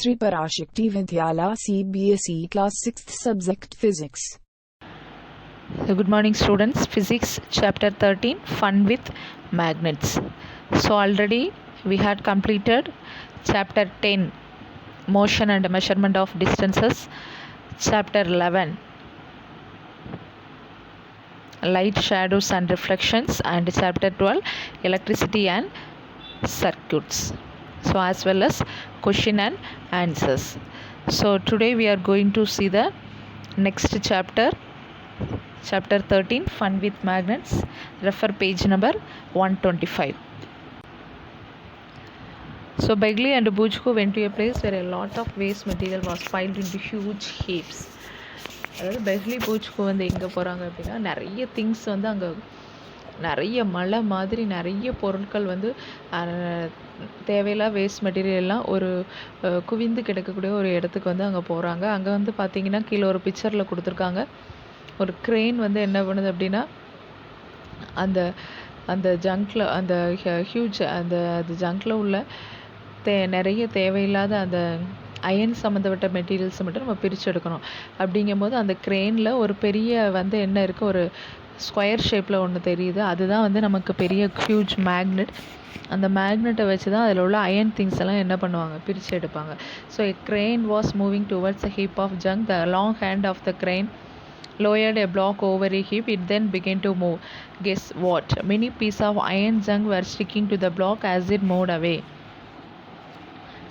Sri Parashakti Vidyala CBSE Class 6th Subject Physics. Good morning students. Physics chapter 13 Fun with Magnets. So already we had completed chapter 10 Motion and Measurement of Distances, chapter 11 Light, Shadows and Reflections, and chapter 12 Electricity and Circuits. So as well as question and answers. So today we are going to see the next chapter 13 Fun with Magnets. Refer page number 125. So Begley and Bujko went to a place where a lot of waste material was piled into huge heaps. அதாவது Begley பூச்கோ வந்து எங்கே போகிறாங்க அப்படின்னா, நிறைய things வந்து அங்கே நிறைய மலை மாதிரி நிறைய பொருட்கள் வந்து தேவையில்லா வேஸ்ட் மெட்டீரியல்லாம் ஒரு குவிந்து கிடக்கக்கூடிய ஒரு இடத்துக்கு வந்து அங்கே போகிறாங்க. அங்கே வந்து பார்த்திங்கன்னா கீழே ஒரு பிக்சரில் கொடுத்துருக்காங்க. ஒரு க்ரெயின் வந்து என்ன பண்ணுது அப்படின்னா, அந்த அந்த ஜங்கில் அந்த ஹியூஜ் அந்த ஜங்கில் உள்ள நிறைய தேவையில்லாத அந்த அயன் சம்மந்தப்பட்ட மெட்டீரியல்ஸை மட்டும் நம்ம பிரித்து எடுக்கணும். அப்படிங்கும்போது அந்த க்ரெயினில் ஒரு பெரிய வந்து என்ன இருக்குது, ஒரு ஸ்கொயர் ஷேப்பில் ஒன்று தெரியுது. அதுதான் வந்து நமக்கு பெரிய ஹியூஜ் மேக்னெட். அந்த மேக்னெட்டை வச்சு தான் அதில் உள்ள அயன் திங்ஸ் எல்லாம் என்ன பண்ணுவாங்க, பிரித்து எடுப்பாங்க. So a crane was moving towards a heap of junk. The long hand of the crane lowered a block over a heap. It then began to move. Guess what? Many pieces of iron junk were sticking to the block as it moved away.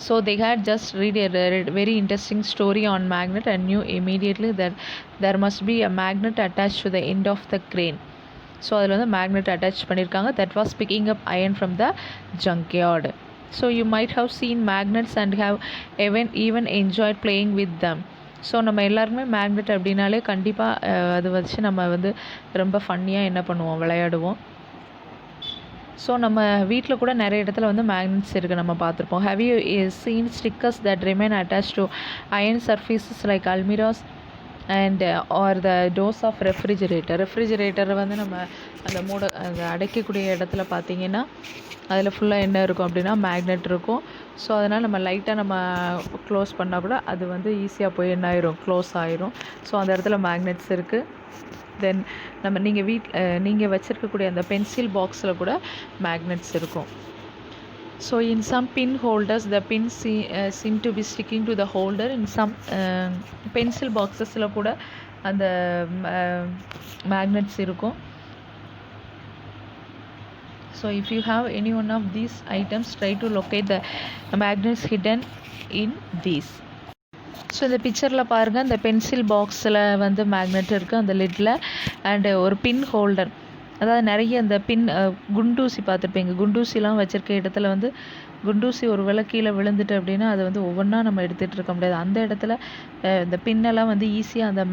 So they had just read a very interesting story on magnet and knew immediately that there must be a magnet attached to the end of the crane. So அதில் வந்து magnet attach பண்ணியிருக்காங்க. That was picking up iron from the junkyard. So you might have seen magnets and have even enjoyed playing with them. So நம்ம எல்லாருக்குமே magnet அப்படின்னாலே கண்டிப்பாக அது வச்சு நம்ம வந்து ரொம்ப ஃபன்னியாக என்ன பண்ணுவோம், விளையாடுவோம். ஸோ நம்ம வீட்டில் கூட நிறைய இடத்துல வந்து மேக்னெட்ஸ் இருக்குது, நம்ம பார்த்துருப்போம். Have you seen stickers that remain attach to iron surfaces like almirahs and or the doors of ரெஃப்ரிஜிரேட்டரை வந்து நம்ம அந்த அடைக்கக்கூடிய இடத்துல பார்த்திங்கன்னா அதில் ஃபுல்லாக என்ன இருக்கும் அப்படின்னா மேக்னெட் இருக்கும். ஸோ அதனால் நம்ம லைட்டாக நம்ம க்ளோஸ் பண்ணால் கூட அது வந்து ஈஸியாக போய் என்ன ஆயிரும், க்ளோஸ் ஆயிரும். ஸோ அந்த இடத்துல மேக்னெட்ஸ் இருக்குது. தென் நீங்கள் வச்சுருக்கக்கூடிய அந்த பென்சில் பாக்ஸில் கூட மேக்னெட்ஸ் இருக்கும். So in some pin holders the pin seem to be sticking to the holder. in some pencil பாக்ஸஸில் கூட அந்த மேக்னெட்ஸ் இருக்கும். So if you have any one of these items, try to locate the magnets hidden in these. So இந்த பிக்சரில் பாருங்கள், இந்த pencil பாக்ஸில் வந்து மேக்னெட் இருக்குது அந்த லிட்டில். அண்டு ஒரு பின் ஹோல்டர், அதாவது நிறைய இந்த பின் குண்டூசி பார்த்துருப்பீங்க. குண்டூசிலாம் வச்சுருக்க இடத்துல வந்து குண்டூசி ஒரு வேளை கீழே விழுந்துட்டு அப்படின்னா அதை வந்து ஒவ்வொன்றா நம்ம எடுத்துகிட்டு இருக்க முடியாது. அந்த இடத்துல இந்த பின்னெல்லாம் வந்து ஈஸியாக அந்த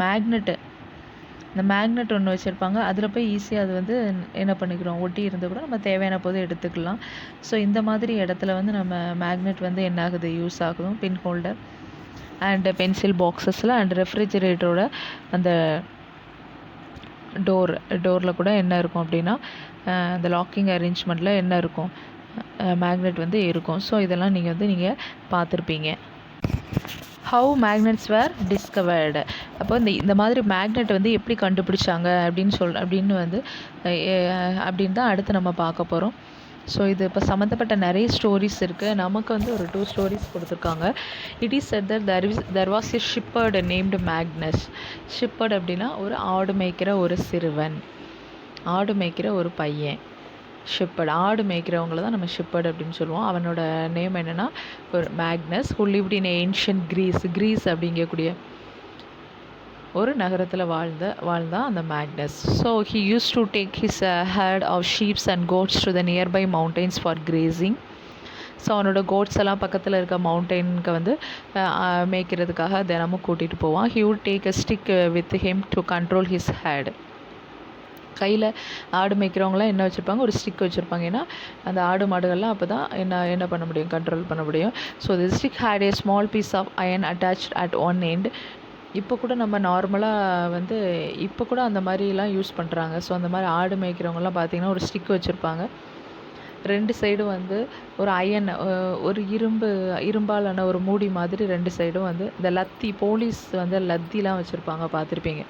மேக்னெட் ஒன்று வச்சுருப்பாங்க. அதில் போய் ஈஸியாக அது வந்து என்ன பண்ணிக்கிறோம், ஒட்டி இருந்து கூட நம்ம தேவையான போது எடுத்துக்கலாம். ஸோ இந்த மாதிரி இடத்துல வந்து நம்ம மேக்னெட் வந்து என்ன ஆகுது, யூஸ் ஆகும். பின் ஹோல்டர் அண்டு பென்சில் பாக்ஸஸில் அண்ட் ரெஃப்ரிஜிரேட்டரோட அந்த டோரில் கூட என்ன இருக்கும் அப்படின்னா அந்த லாக்கிங் அரேஞ்ச்மெண்ட்டில் என்ன இருக்கும், மேக்னெட் வந்து இருக்கும். ஸோ இதெல்லாம் நீங்கள் பார்த்துருப்பீங்க. How magnets were discovered. அப்போ இந்த மாதிரி மேக்னெட் வந்து எப்படி கண்டுபிடிச்சாங்க அப்படின்னு தான் அடுத்து நம்ம பார்க்க போகிறோம். ஸோ இது இப்போ சம்மந்தப்பட்ட நிறைய ஸ்டோரிஸ் இருக்குது. நமக்கு வந்து ஒரு 2 ஸ்டோரிஸ் கொடுத்துருக்காங்க. It is set that there was a shepherd named Magnus. shepherd அப்படின்னா ஒரு ஆடு மேய்க்கிற ஒரு சிறுவன், ஆடு மேய்க்கிற ஒரு பையன். ஷிப்பர்ட், ஆடு மேய்க்கிறவங்கள தான் நம்ம ஷிப்பர்ட் அப்படின்னு சொல்லுவோம். அவனோட நேம் என்னென்னா ஒரு Magnes. who lived in ancient Greece அப்படிங்கக்கூடிய ஒரு நகரத்தில் வாழ்ந்தான் அந்த Magnes. So he used to take his herd of sheep and goats to the nearby mountains for grazing. So அவனோட கோட்ஸ் எல்லாம் பக்கத்தில் இருக்க மவுண்டெயினுக்கு வந்து மேய்க்கிறதுக்காக தினமும் கூட்டிகிட்டு போவான். he would take a stick with him to control his herd. கையில் ஆடு மேய்க்கிறவங்களாம் என்ன வச்சுருப்பாங்க, ஒரு ஸ்டிக் வச்சுருப்பாங்க. ஏன்னா அந்த ஆடு மாடுகள்லாம் அப்போ தான் என்ன பண்ண முடியும், கண்ட்ரோல் பண்ண முடியும். So the stick had a small piece of iron attached at one end. இப்போ கூட நம்ம நார்மலாக வந்து இப்போ கூட அந்த மாதிரிலாம் யூஸ் பண்ணுறாங்க. ஸோ அந்த மாதிரி ஆடு மேய்க்கிறவங்கலாம் பார்த்திங்கன்னா ஒரு ஸ்டிக் வச்சுருப்பாங்க. 2 சைடும் வந்து ஒரு அயன் ஒரு இரும்பாலான ஒரு மூடி மாதிரி 2 சைடும் வந்து இந்த லத்தி போலீஸ் வந்து லத்திலாம் வச்சுருப்பாங்க பார்த்துருப்பீங்க.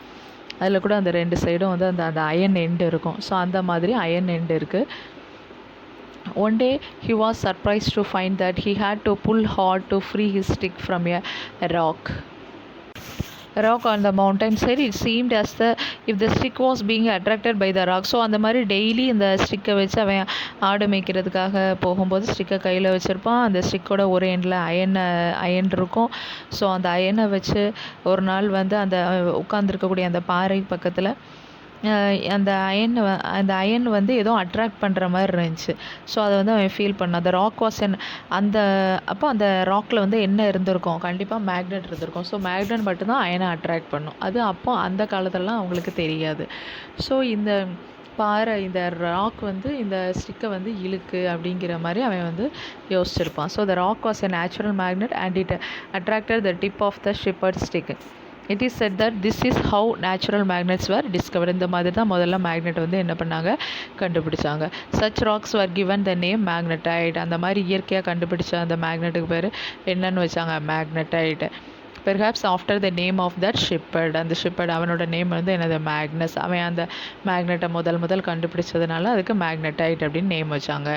அதில் கூட அந்த 2 சைடும் வந்து அந்த அந்த அயன் எண்டு இருக்கும். ஸோ அந்த மாதிரி அயன் எண்டு இருக்குது. One day he was surprised to find that he had to pull hard to free his stick from a rock on the mountain side. It seemed as if the stick was being attracted by the rock. So அந்த மாதிரி daily இந்த ஸ்டிக்கை வச்சு அவன் ஆடு மேய்க்கிறதுக்காக போகும்போது ஸ்டிக்கை கையில் வச்சுருப்பான். அந்த ஸ்டிக்கோட ஒரு எண்டில் அயன் இருக்கும். ஸோ அந்த அயனை வச்சு ஒரு நாள் வந்து அந்த உட்காந்துருக்கக்கூடிய அந்த பாறை பக்கத்தில் அந்த அயன் வந்து ஏதோ அட்ராக்ட் பண்ணுற மாதிரி இருந்துச்சு. ஸோ அதை வந்து அவன் ஃபீல் பண்ணான். அந்த ராக் வாஸ் அப்போ அந்த ராக்கில் வந்து என்ன இருந்திருக்கும், கண்டிப்பாக மேக்னெட் இருந்திருக்கும். ஸோ மேக்னெட் மட்டும்தான் அயனை அட்ராக்ட் பண்ணும். அது அப்போ அந்த காலத்துலலாம் அவங்களுக்கு தெரியாது. ஸோ இந்த இந்த ராக் வந்து இந்த ஸ்டிக்கை வந்து இழுக்கு அப்படிங்கிற மாதிரி அவன் வந்து யோசிச்சிருப்பான். So the rock was a natural magnet and it attracted the tip of the shepherd's stick. It is said that this is how natural magnets were discovered. இந்த மாதிரி தான் முதல்ல மேக்னெட் வந்து என்ன பண்ணாங்க, கண்டுபிடிச்சாங்க. Such rocks were given the name magnetite. அந்த மாதிரி இயற்கையாக கண்டுபிடிச்ச அந்த மேக்னெட்டுக்கு பேர் என்னன்னு வச்சாங்க, magnetite. Perhaps after the name of that shepherd. அந்த ஷிப்பர்ட் அவனோட நேம் வந்து என்னது, மேக்னஸ். அவன் அந்த மேக்னெட்டை முதல் கண்டுபிடிச்சதுனால அதுக்கு மேக்னெட்டைட் அப்படின்னு நேம் வச்சாங்க.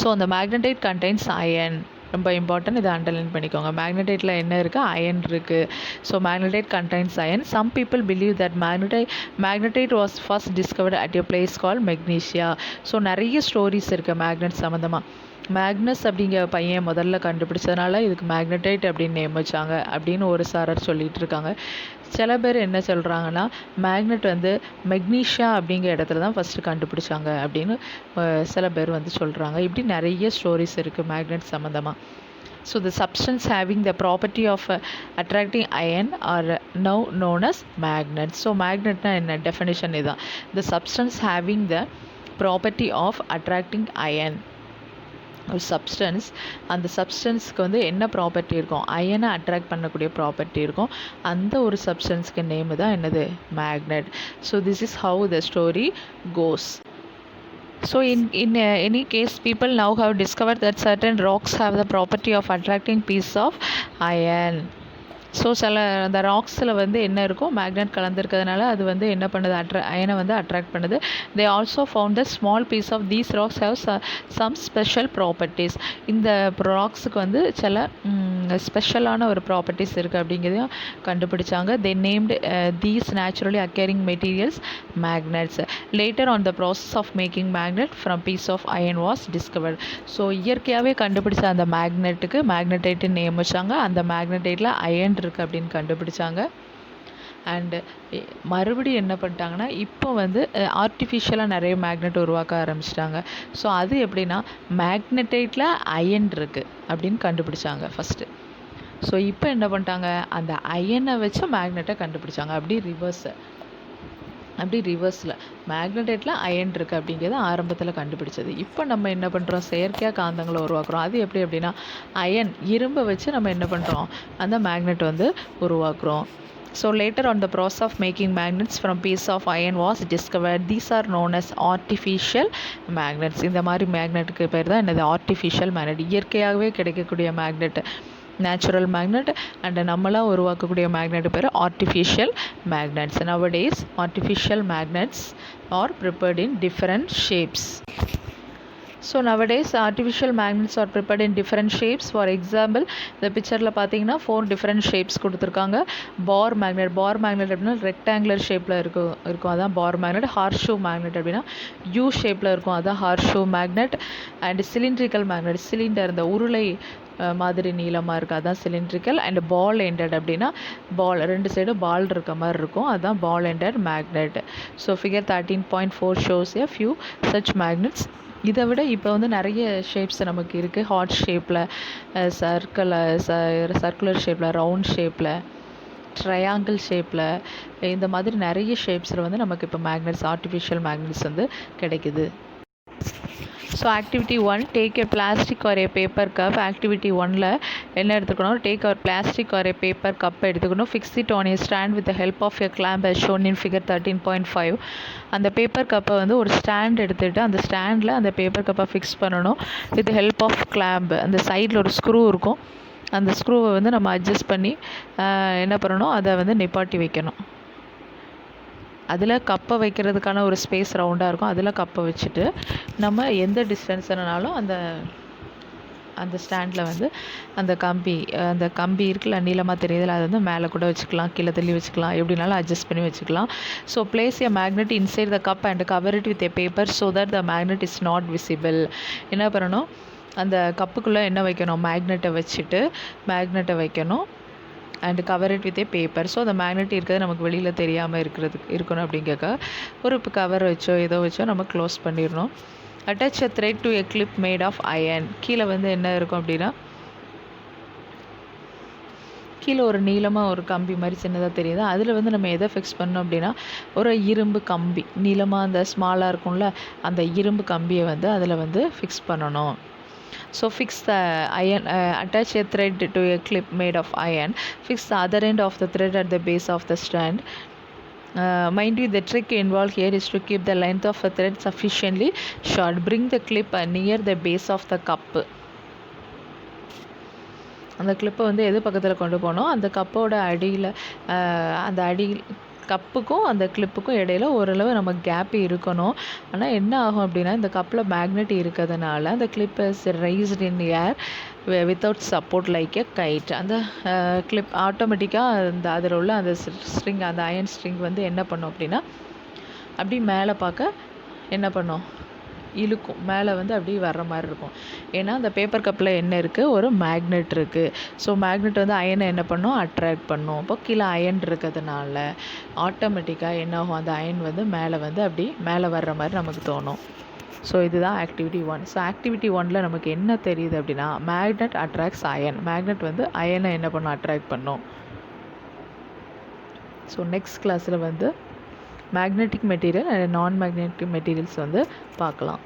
ஸோ அந்த மேக்னெட்டைட் கண்டெய்ன்ஸ் அயன். ரொம்ப இம்பார்ட்டன்ட், இதை அண்டர்லைன் பண்ணிக்கோங்க. மேக்னெட்டைட்டில் என்ன இருக்குது, அயன் இருக்குது. So magnetite contains iron. Some people believe that magnetite was first discovered at a place call Magnesia. So நிறைய ஸ்டோரிஸ் இருக்குது மேக்னெட் சம்மந்தமாக. மேக்னஸ் அப்படிங்கிற பையன் முதல்ல கண்டுபிடிச்சதுனால இதுக்கு மேக்னெட்டைட் அப்படின்னு நேம் வச்சாங்க அப்படின்னு ஒரு சாரர் சொல்லிகிட்டு இருக்காங்க. சில பேர் என்ன சொல்கிறாங்கன்னா, மேக்னெட் வந்து மெக்னீஷியா அப்படிங்கிற இடத்துல தான் ஃபஸ்ட்டு கண்டுபிடிச்சாங்க அப்படின்னு சில பேர் வந்து சொல்கிறாங்க. இப்படி நிறைய ஸ்டோரிஸ் இருக்குது மேக்னெட் சம்மந்தமாக. So the substance having the property of attracting iron are now known as magnet. So மேக்னெட்னா என்ன, டெஃபினிஷன் இதுதான். The substance having the property of attracting iron. ஒரு சப்ஸ்டன்ஸ், அந்த சப்ஸ்டன்ஸ்க்கு வந்து என்ன ப்ராப்பர்ட்டி இருக்கும், அயனை அட்ராக்ட் பண்ணக்கூடிய ப்ராப்பர்ட்டி இருக்கும். அந்த ஒரு சப்ஸ்டன்ஸ்க்கு நேமு தான் என்னது, magnet. So this is how the story cos. So in any case, people now have discovered that certain rocks have the property of attracting piece of iron. So சில அந்த ராக்ஸில் வந்து என்ன இருக்கும், மேக்னெட் கலந்துருக்கிறதுனால அது வந்து என்ன பண்ணுது, அயனை வந்து அட்ராக்ட் பண்ணுது. They also found the small piece of these rocks have some special properties. இந்த ராக்ஸுக்கு வந்து சில ஸ்பெஷலான ஒரு ப்ராப்பர்ட்டிஸ் இருக்குது அப்படிங்கிறதையும் கண்டுபிடிச்சாங்க. They named these naturally occurring materials magnets. Later on the process of making magnet from piece of iron was discovered. So இயற்கையாகவே கண்டுபிடிச்ச அந்த மேக்னெட்டுக்கு மேக்னெட்டைட்னு நேம் வச்சாங்க. அந்த மேக்னெட்டைட்டில் அயன் இருக்குது அப்படின்னு கண்டுபிடிச்சாங்க. அண்டு மறுபடியும் என்ன பண்ணிட்டாங்கன்னா, இப்போ வந்து ஆர்டிஃபிஷியலாக நிறைய மேக்னெட் உருவாக்க ஆரம்பிச்சிட்டாங்க. ஸோ அது எப்படின்னா, மேக்னெட்டைட்டில் அயன் இருக்குது அப்படின்னு கண்டுபிடிச்சாங்க ஃபஸ்ட்டு. ஸோ இப்போ என்ன பண்ணிட்டாங்க, அந்த அயனை வச்சு மேக்னெட்டை கண்டுபிடிச்சாங்க. அப்படி ரிவர்ஸில் மேக்னெட்டைட்டில் அயன் இருக்குது அப்படிங்கிறது ஆரம்பத்தில் கண்டுபிடிச்சது. இப்போ நம்ம என்ன பண்ணுறோம், செயற்கையாக காந்தங்களை உருவாக்குறோம். அது எப்படி அப்படின்னா, இரும்பை வச்சு நம்ம என்ன பண்ணுறோம், அந்த மேக்னெட் வந்து உருவாக்குறோம். So later on the process of making magnets from piece of iron was discovered. These are known as artificial magnets. இந்த மாதிரி மேக்னெட்டுக்கு பேர் தான் என்னது, ஆர்டிஃபிஷியல் மேக்னெட். இயற்கையாகவே கிடைக்கக்கூடிய மேக்னெட் நேச்சுரல் மேக்னெட். அண்ட் நம்மளாக உருவாக்கக்கூடிய மேக்னெட் பேர் artificial magnets. nowadays artificial magnets are prepared in different shapes. So nowadays artificial magnets are prepared in different shapes. For example, இந்த பிக்சரில் பார்த்தீங்கன்னா 4 different shapes கொடுத்துருக்காங்க. பார் மேக்னெட் அப்படின்னா ரெக்டாங்குலர் ஷேப்பில் இருக்கும் அதான் பார் மேக்னெட். ஹார்ஷூ மேக்னெட் அப்படின்னா யூ ஷேப்பில் இருக்கும், அதான் horseshoe magnet. And cylindrical magnet, cylinder இந்த உருளை மாதிரி நீளமாக இருக்குது, அதான் சிலிண்ட்ரிக்கல். அண்ட் பால் எண்டட் அப்படின்னா ரெண்டு சைடும் பால் இருக்க மாதிரி இருக்கும், அதுதான் ball ended magnet. So figure 13.4 shows a few such magnets. இதை விட இப்போ வந்து நிறைய ஷேப்ஸ் நமக்கு இருக்குது. ஹார்ட் ஷேப்பில், சர்க்குலர் ஷேப்பில், ரவுண்ட் ஷேப்பில், ட்ரையாங்கிள் ஷேப்பில், இந்த மாதிரி நிறைய ஷேப்ஸில் வந்து நமக்கு இப்போ மேக்னெட்ஸ், ஆர்டிஃபிஷியல் மேக்னெட்ஸ் வந்து கிடைக்குது. So activity 1, take a plastic or a paper cup. Activity 1ல் என்ன எடுத்துக்கணும், take a plastic or a paper cup எடுத்துக்கணும். Fix it on a stand with the help of a clamp as shown in figure 13.5. அந்த paper கப்பை வந்து ஒரு stand எடுத்துகிட்டு அந்த ஸ்டாண்டில் அந்த பேப்பர் கப்பை ஃபிக்ஸ் பண்ணணும் வித் ஹெல்ப் ஆஃப் கிளாம்ப். அந்த சைடில் ஒரு ஸ்க்ரூ இருக்கும், அந்த ஸ்க்ரூவை வந்து நம்ம அட்ஜஸ்ட் பண்ணி என்ன பண்ணணும், அதை வந்து நிப்பாட்டி வைக்கணும். அதில் கப்பை வைக்கிறதுக்கான ஒரு ஸ்பேஸ் ரவுண்டாக இருக்கும், அதில் கப்பை வச்சுட்டு நம்ம எந்த டிஸ்டன்ஸ்னாலும் அந்த ஸ்டாண்டில் வந்து அந்த கம்பி இருக்குல்ல, நீளமாக தெரியுதுல, அதை வந்து மேலே கூட வச்சுக்கலாம், கீழே தள்ளி வச்சுக்கலாம், எப்படினாலும் அட்ஜஸ்ட் பண்ணி வச்சுக்கலாம். So place a magnet inside the cub and cover it with a paper so that the magnet is not visible. என்ன பண்ணணும், அந்த கப்புக்குள்ளே என்ன வைக்கணும், மேக்னெட்டை வைக்கணும் and cover it with A paper. So அந்த மேக்னெட் இருக்கிறது நமக்கு வெளியில் தெரியாமல் இருக்கணும் அப்படிங்கக்க ஒரு கவர் வச்சோ ஏதோ வச்சோ நம்ம க்ளோஸ் பண்ணிடணும். Attach a thread to a clip made of iron. கீழே வந்து என்ன இருக்கும் அப்படின்னா, கீழே ஒரு நீளமாக ஒரு கம்பி மாதிரி சின்னதாக தெரியுது, அதில் வந்து நம்ம எதை ஃபிக்ஸ் பண்ணோம் அப்படின்னா ஒரு இரும்பு கம்பி, நீளமாக அந்த ஸ்மாலாக இருக்கும்ல அந்த இரும்பு கம்பியை வந்து அதில் வந்து ஃபிக்ஸ் பண்ணணும். So fix the iron, attach a thread to a clip made of iron. Fix the other end of the thread at the base of the strand. Mind you, the trick involved here is to keep the length of the thread sufficiently short. Bring the clip near the base of the cup. அந்த கிளிப்பை வந்து எது பக்கத்தில் கொண்டு போனோம், அந்த கப்போட அடியில் கப்புக்கும் அந்த கிளிப்புக்கும் இடையில ஓரளவு நம்ம கேப் இருக்கணும். ஆனால் என்ன ஆகும் அப்படின்னா, இந்த கப்பில் மேக்னெட் இருக்கிறதுனால அந்த clip is raised in air without support like a guide. அந்த கிளிப் ஆட்டோமேட்டிக்காக அதில் உள்ள அந்த ஸ்ட்ரிங், அந்த அயன் ஸ்ட்ரிங் வந்து என்ன பண்ணும் அப்படின்னா அப்படி மேலே பார்க்க என்ன பண்ணும், இழுக்கும், மேலே வந்து அப்படி வர்ற மாதிரி இருக்கும். ஏன்னா அந்த பேப்பர் கப்பில் என்ன இருக்குது, ஒரு மேக்னெட் இருக்குது. ஸோ மேக்னெட் வந்து அயனை என்ன பண்ணும், அட்ராக்ட் பண்ணும். இப்போ கீழே அயன் இருக்கிறதுனால ஆட்டோமேட்டிக்காக என்ன ஆகும், அந்த அயன் வந்து அப்படி மேலே வர்ற மாதிரி நமக்கு தோணும். ஸோ இதுதான் ஆக்டிவிட்டி 1. ஸோ ஆக்டிவிட்டி 1ல் நமக்கு என்ன தெரியுது அப்படின்னா, மேக்னெட் அட்ராக்ட்ஸ் அயன். மேக்னெட் வந்து அயனை என்ன பண்ணும், அட்ராக்ட் பண்ணும். ஸோ நெக்ஸ்ட் கிளாஸில் வந்து மேக்னெட்டிக் மெட்டீரியல் அண்ட் நான் மேக்னெட்டிக் மெட்டீரியல்ஸ் வந்து பார்க்கலாம்.